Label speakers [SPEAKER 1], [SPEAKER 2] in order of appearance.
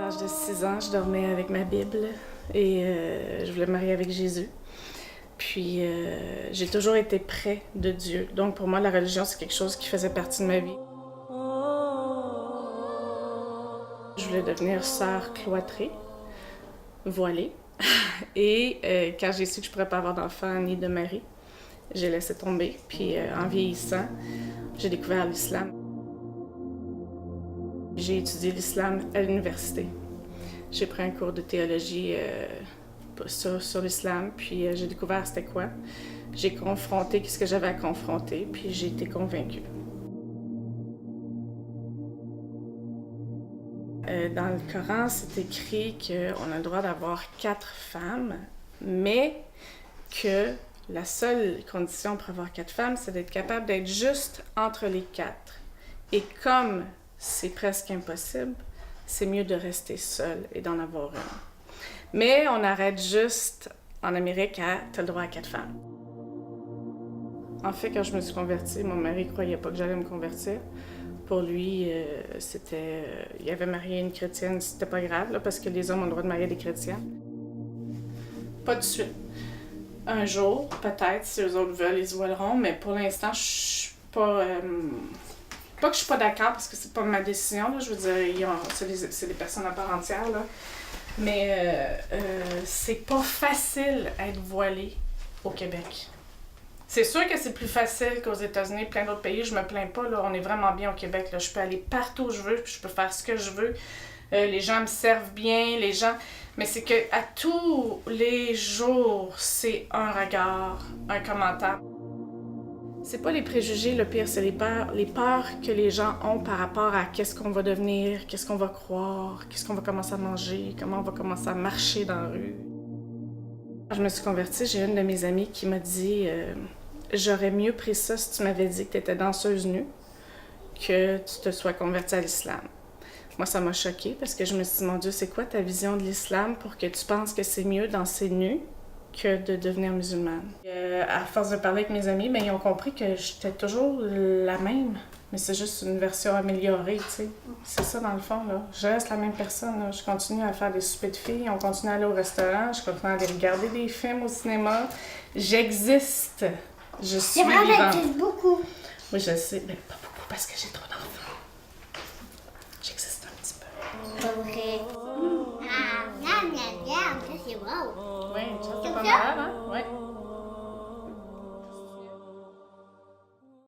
[SPEAKER 1] l'âge de 6 ans, je dormais avec ma Bible et je voulais me marier avec Jésus. Puis j'ai toujours été près de Dieu. Donc pour moi, la religion, c'est quelque chose qui faisait partie de ma vie. Je voulais devenir sœur cloîtrée, voilée. Et quand j'ai su que je ne pourrais pas avoir d'enfant ni de mari, j'ai laissé tomber. Puis en vieillissant, j'ai découvert l'islam. J'ai étudié l'islam à l'université. J'ai pris un cours de théologie sur l'islam, puis j'ai découvert c'était quoi. J'ai confronté ce que j'avais à confronter, puis j'ai été convaincue. Dans le Coran, c'est écrit qu'on a le droit d'avoir 4 femmes, mais que la seule condition pour avoir 4 femmes, c'est d'être capable d'être juste entre les 4. Et comme c'est presque impossible, c'est mieux de rester seul et d'en avoir une. Mais on arrête juste en Amérique à « t'as le droit à 4 femmes ». En fait, quand je me suis convertie, mon mari ne croyait pas que j'allais me convertir. Pour lui, il avait marié une chrétienne, c'était pas grave, là, parce que les hommes ont le droit de marier des chrétiens. Pas de suite. Un jour, peut-être, si eux autres veulent, ils se voileront, mais pour l'instant, je suis pas... Pas que je suis pas d'accord, parce que c'est pas ma décision, là, je veux dire, c'est des personnes à part entière, là. Mais c'est pas facile être voilée au Québec. C'est sûr que c'est plus facile qu'aux États-Unis, plein d'autres pays, je me plains pas, là, on est vraiment bien au Québec, là. Je peux aller partout où je veux, puis je peux faire ce que je veux. Les gens me servent bien, les gens... Mais c'est que à tous les jours, c'est un regard, un commentaire. C'est pas les préjugés, le pire, c'est les peurs que les gens ont par rapport à qu'est-ce qu'on va devenir, qu'est-ce qu'on va croire, qu'est-ce qu'on va commencer à manger, comment on va commencer à marcher dans la rue. Quand je me suis convertie, j'ai une de mes amies qui m'a dit j'aurais mieux pris ça si tu m'avais dit que tu étais danseuse nue que tu te sois convertie à l'islam. Moi, ça m'a choquée parce que je me suis dit, mon Dieu, c'est quoi ta vision de l'islam pour que tu penses que c'est mieux danser nue que de devenir musulmane. À force de parler avec mes amis, ils ont compris que j'étais toujours la même, mais c'est juste une version améliorée, tu sais. C'est ça dans le fond, là. Je reste la même personne, là. Je continue à faire des soupers de filles, on continue à aller au restaurant, je continue à aller regarder des films au cinéma. J'existe. Je suis vivante.
[SPEAKER 2] C'est vrai, j'existe beaucoup.
[SPEAKER 1] Oui, je sais, mais pas beaucoup parce que j'ai trop d'enfants. J'existe un petit peu.
[SPEAKER 2] Pas vrai. Ah, ça c'est wow.
[SPEAKER 1] Oui, ça c'est pas mal, hein? Oui.